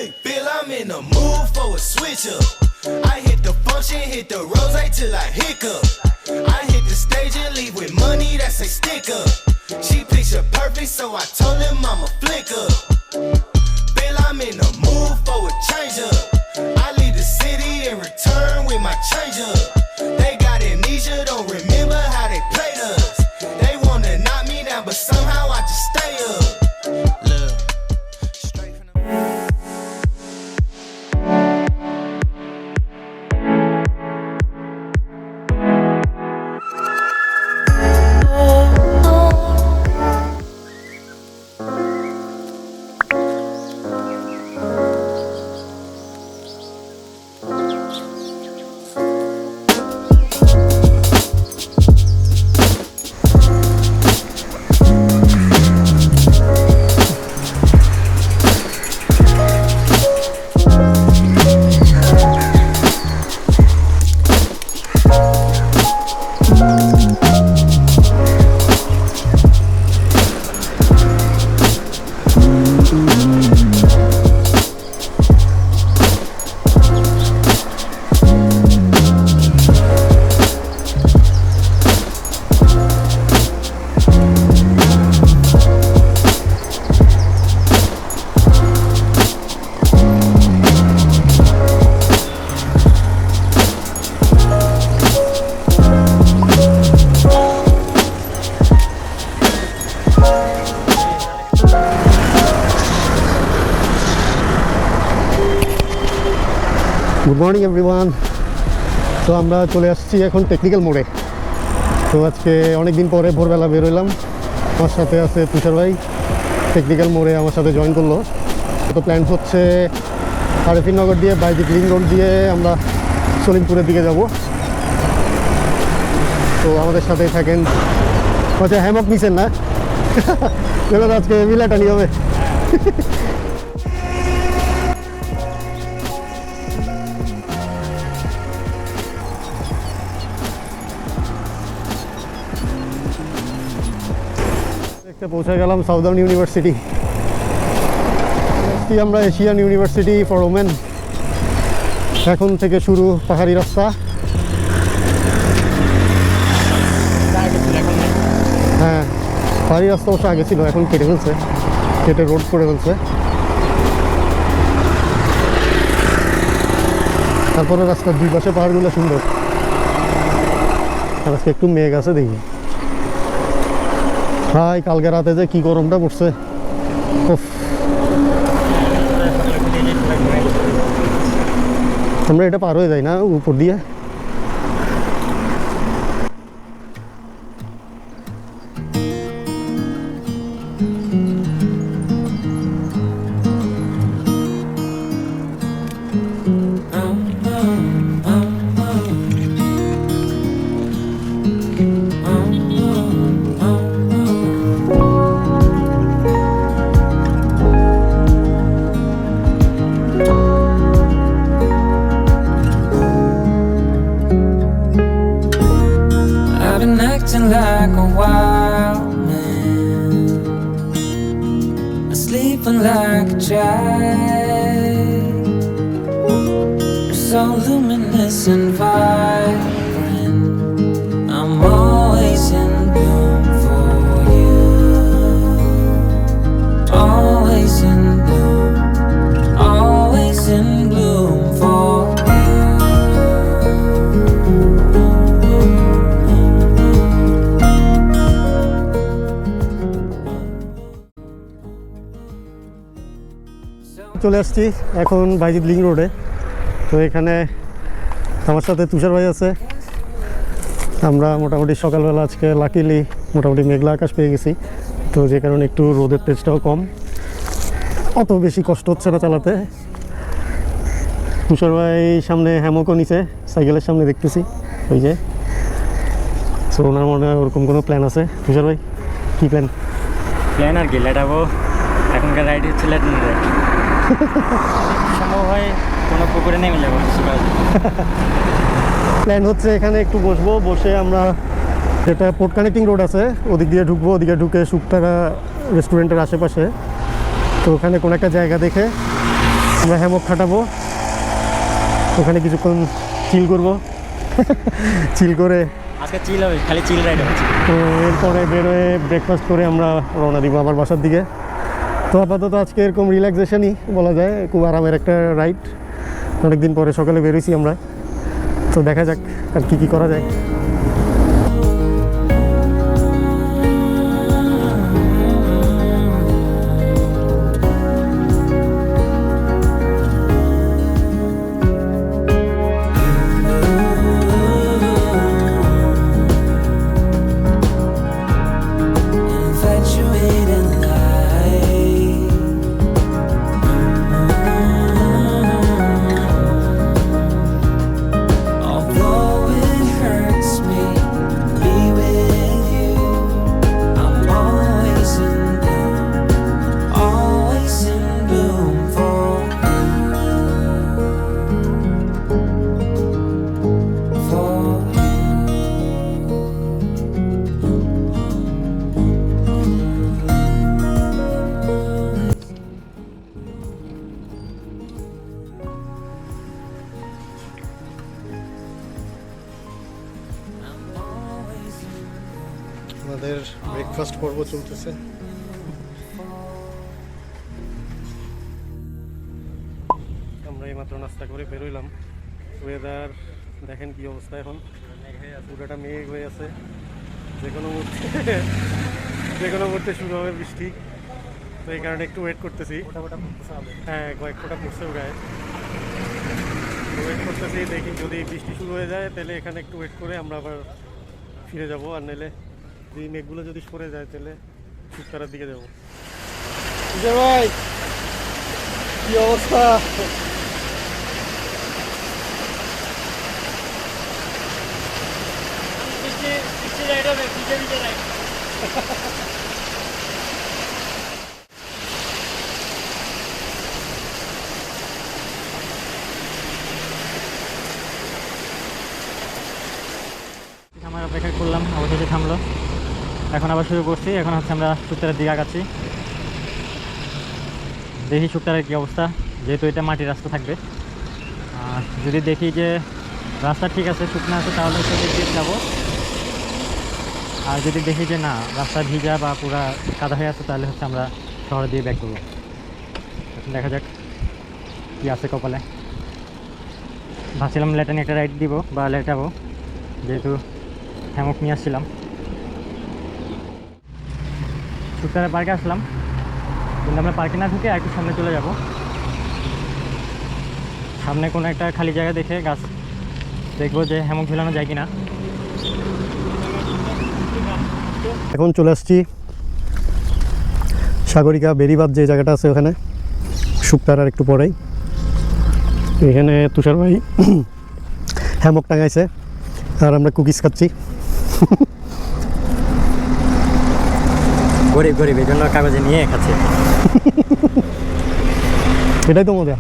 Hey, Bill, I'm in the mood for a switch up. I hit the function, hit the rose till I hiccup. I hit the stage and leave with money that's a stick up. She picture perfect, so I told him I'ma flick up. Bill, I'm in the mood for a change up. I leave the city and return with my change up. They got amnesia, don't remember how they played us. They wanna knock me down, but somehow I just stay up. Look, straight from the... good morning everyone. তো আমরা চলে আসছি এখন technical মোড়ে। তো আজকে অনেক দিন পরে ভোরবেলা বেরোলাম। আমার সাথে আছে তুষার ভাই, টেকনিক্যাল মোড়ে আমার সাথে জয়েন করলো। তো প্ল্যান হচ্ছে আরিফিনগর দিয়ে বাইজিদ লিঙ্ক রোড দিয়ে আমরা সলিমপুরের দিকে যাব। তো আমাদের সাথেই থাকেন। আচ্ছা, হ্যামক নিছেন না? এবার আজকে মিলাটানি হবে। পৌঁছে গেলাম সাউদার্ন ইউনিভার্সিটি। আমরা এশিয়ান ইউনিভার্সিটি ফর ওমেন। এখন থেকে শুরু পাহাড়ি রাস্তা। হ্যাঁ, পাহাড়ি রাস্তা অবশ্য আগে ছিল, এখন কেটে ফেলছে, কেটে রোড করে ফেলছে। তারপরে রাস্তার দুই পাশে পাহাড়গুলো সুন্দর। আর আজকে একটু মেঘ আছে দেখি। ভাই, কালকে রাতে যে কি গরমটা পড়ছে। আমরা এটা পার হয়ে যাই না উপর দিয়ে? Like a wild man, sleeping like a child. You're so luminous and vibrant. I'm always in bloom for you. Always in bloom. Always in bloom for you. চলে আসছি এখন বাইজিদ লিঙ্ক রোডে। তো এখানে আমার সাথে তুষার ভাই আছে। আমরা মোটামুটি সকালবেলা আজকে লাকিলি মোটামুটি মেঘলা আকাশ পেয়ে গেছি। তো যে কারণে একটু রোদের তেজটাও কম, অত বেশি কষ্ট হচ্ছে না চালাতে। তুষার ভাই সামনে হ্যামকও নিচে, সাইকেলের সামনে দেখতেছি ওই যে। সো ওনার মনে হয় ওরকম কোনো প্ল্যান আছে। তুষার ভাই, কী প্ল্যান? প্ল্যান আর কি, লেটাবো। এখনকার রাইড হচ্ছে লেটানো রাইড। সম্ভব হয় কোনো পুকুরে নেমে যাবো। প্ল্যান হচ্ছে এখানে একটু বসবো, বসে আমরা যেটা পোর্ট কানেক্টিং রোড আছে ওদিক দিয়ে ঢুকবো। ওদিকে ঢুকে শুকতারা রেস্টুরেন্টের আশেপাশে, তো ওখানে কোনো একটা জায়গা দেখে আমরা হ্যামক খাটাবো, ওখানে কিছুক্ষণ চিল করবো। চিল করে আজকে চিল হবে, খালি চিল রাইড হচ্ছে। তো এরপরে বেরোয় ব্রেকফাস্ট করে আমরা রওনা দিব আমার বাসার দিকে। তো আপাতত আজকে এরকম রিল্যাক্সেশনই বলা যায়, খুব আরামের একটা রাইড। অনেকদিন পরে সকালে বেরোইছি আমরা, তো দেখা যাক আর কি করা যায়। Infatuated light. Although it hurts me to be with you, I'm always in bloom for you, for আমাদের ব্রেকফাস্ট পর্ব চলতেছে। আমরা এইমাত্র নাস্তা করে বেরোইলাম। ওয়েদার দেখেন কি অবস্থা, এখন পুরোটা মেঘ হয়ে আছে। যে কোনো মুহূর্তে শুরু হবে বৃষ্টি, তো এই কারণে একটু ওয়েট করতেছি। হ্যাঁ, কয়েক ফোঁটা পড়ছেও গায়ে। ওয়েট করতেছি, দেখি যদি বৃষ্টি শুরু হয়ে যায় তাহলে এখানে একটু ওয়েট করে আমরা আবার ফিরে যাবো, আর নাহলে এই মেঘগুলো যদি সরে যায় তাহলে শুক্তারার দিকে যাবো। ভাই কি অবস্থা? আমরা অপেক্ষা করলাম, অবশেষে থামলো। এখন আবার শুরু করছি। এখন হচ্ছে আমরা শুক্তারার দিকে আগাচ্ছি। দেখি শুক্তারার কী অবস্থা, যেহেতু এটা মাটির রাস্তা থাকবে। আর যদি দেখি যে রাস্তা ঠিক আছে, শুকনো আছে, তাহলে হচ্ছে দিকে যাবো। আর যদি দেখি যে না, রাস্তা ভিজা বা পুরা কাদা হয়ে আছে, তাহলে হচ্ছে আমরা শহরে দিয়ে ব্যাক করবো। এখন দেখা যাক কী আছে কপালে। ভাবছিলাম লেটানি একটা রাইড দিব বা লেটাবো, যেহেতু হ্যামক নিয়ে আসছিলাম। শুক্তারা পার্কে আসলাম, কিন্তু আমরা পার্কে না ঢুকে একটু সামনে চলে যাব। সামনে কোনো একটা খালি জায়গা দেখে গাছ দেখবো যে হ্যামক ঝুলানো যায় কিনা। এখন চলে আসছি সাগরিকা বেরিবাদ যে জায়গাটা আছে ওখানে, শুক্তারার একটু পরেই। এখানে তুষার ভাই হ্যামক টাঙাইছে আর আমরা কুকিজ খাচ্ছি। গরিব এই জন্য কাগজে নিয়ে খাচ্ছে। এটাই তো মজা।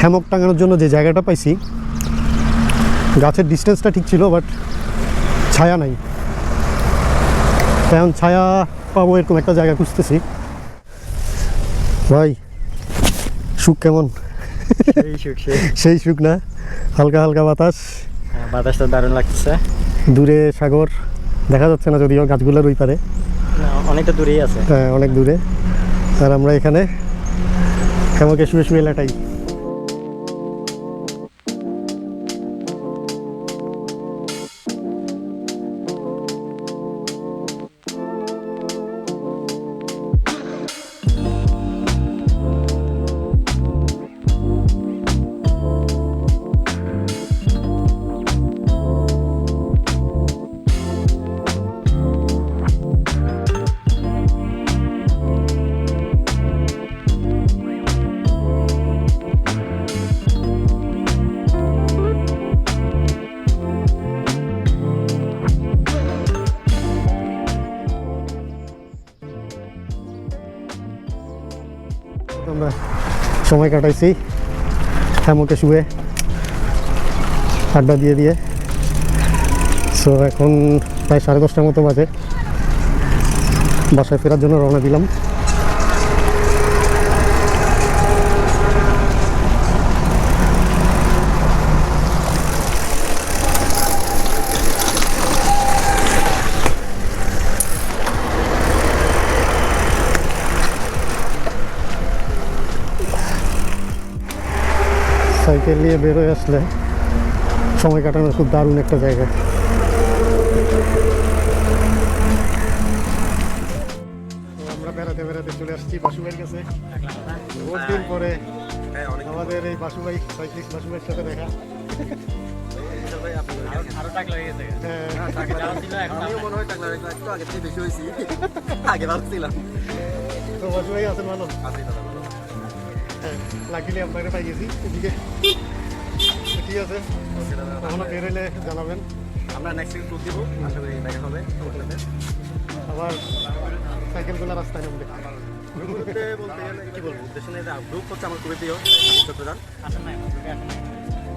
হ্যামক টাঙানোর জন্য যে জায়গাটা পাইছি, গাছের ডিস্টেন্সটা ঠিক ছিল, বাট ছায়া নাই। এখন ছায়া পাবো এরকম একটা জায়গা খুঁজতেছি। ভাই সুখ কেমন? সেই সুখ না, হালকা হালকা বাতাস, বাতাসটা দারুণ লাগতেছে। দূরে সাগর দেখা যাচ্ছে না, যদিও গাছগুলোর ওই পারে অনেকটা দূরেই আছে। হ্যাঁ, অনেক দূরে। আর আমরা এখানে আমাকে শুয়ে শুয়ে লাটাই। আমরা সময় কাটাইছি হ্যামকে শুয়ে, আড্ডা দিয়ে। সো এখন প্রায় 10:30টার মতো বাজে, বাসায় ফেরার জন্য রওনা দিলাম। সাইকেল নিয়ে বেরোয় আসলে সময় কাটানোর খুব দারুণ একটা জায়গা। তো আমরা বেড়াতে বেড়াতে চলে আসছি বাসুভাইয়ের কাছে। বহুত দিন পরে আমাদের এই বাসুভাই সাইক্লিস্ট বাসুভাইয়ের সাথে দেখা। আরো টাকলা হয়ে গেছে। আমিও মনে হয় টাকলা একটু আগে থেকে বেশি হয়েছি, আগে ভালো ছিলাম। তো বাসুভাই আছেন ভালো? আছি দাদা ভালো। হ্যাঁ, লাকিলি আপনাকে পাই গেছি এদিকে। তো ঠিক আছে, ওকে দাদা, কখনো বের হইলে জানাবেন। আমরা নেক্সট উইক ট্যুর দিব, আশা করি দেখা হবে তোমার সাথে। আবার সাইকেলগুলো রাস্তায় নামবে। বলতে বলতে গেলে কি বলবো, উদ্দেশ্য নেই। গ্রুপ হচ্ছে আমার খুবই প্রিয়, চট্টগ্রাম। আসেন না, গ্রুপে আসেন না।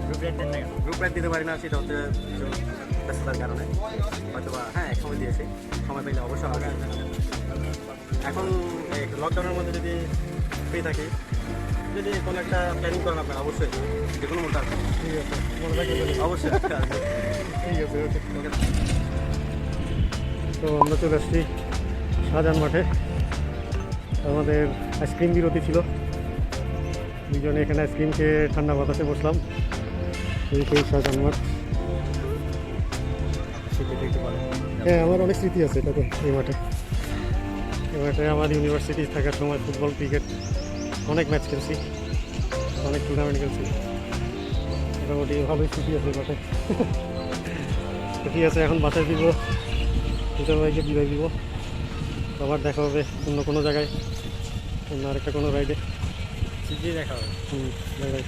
গ্রুপে দেন না কেন? গ্রুপ রাইড দিতে পারি না, সেটা হচ্ছে কিছু ব্যস্ততার কারণে। হয়তো বা হ্যাঁ এক সময় দিয়েছি, সময় পেলে অবশ্যই হবে। এখন লকডাউনের মধ্যে যদি ফ্রি থাকি, যদি কোনো একটা প্ল্যানিং করেন আপনারা, অবশ্যই যে কোনো মতো আসবেন। ঠিক আছে, মনে রাখবেন। অবশ্যই আসবেন। ঠিক আছে, ওকে। ওকে। তো আমরা চলে আসছি শাহজাহান মাঠে। আমাদের আইসক্রিম বিরতি ছিল, দুজনে এখানে আইসক্রিম খেয়ে ঠান্ডা বাতাসে বসলাম। এই সেই শাহজাহান মাঠ। হ্যাঁ, আমার অনেক স্মৃতি আছে এটাতে। এই মাঠে আমার ইউনিভার্সিটি থাকার সময় ফুটবল, ক্রিকেট অনেক ম্যাচ খেলছি, অনেক টুর্নামেন্ট খেলছি। মোটামুটি ভালোই স্মৃতি আছে মাঠে। তো ঠিক আছে, এখন বাসায় দিব, দুটো ভাইকে বিদায় দিব। আবার দেখা হবে অন্য কোনো জায়গায়, অন্য আরেকটা কোনো রাইডে। শিগগিরই দেখা হবে। Bye bye.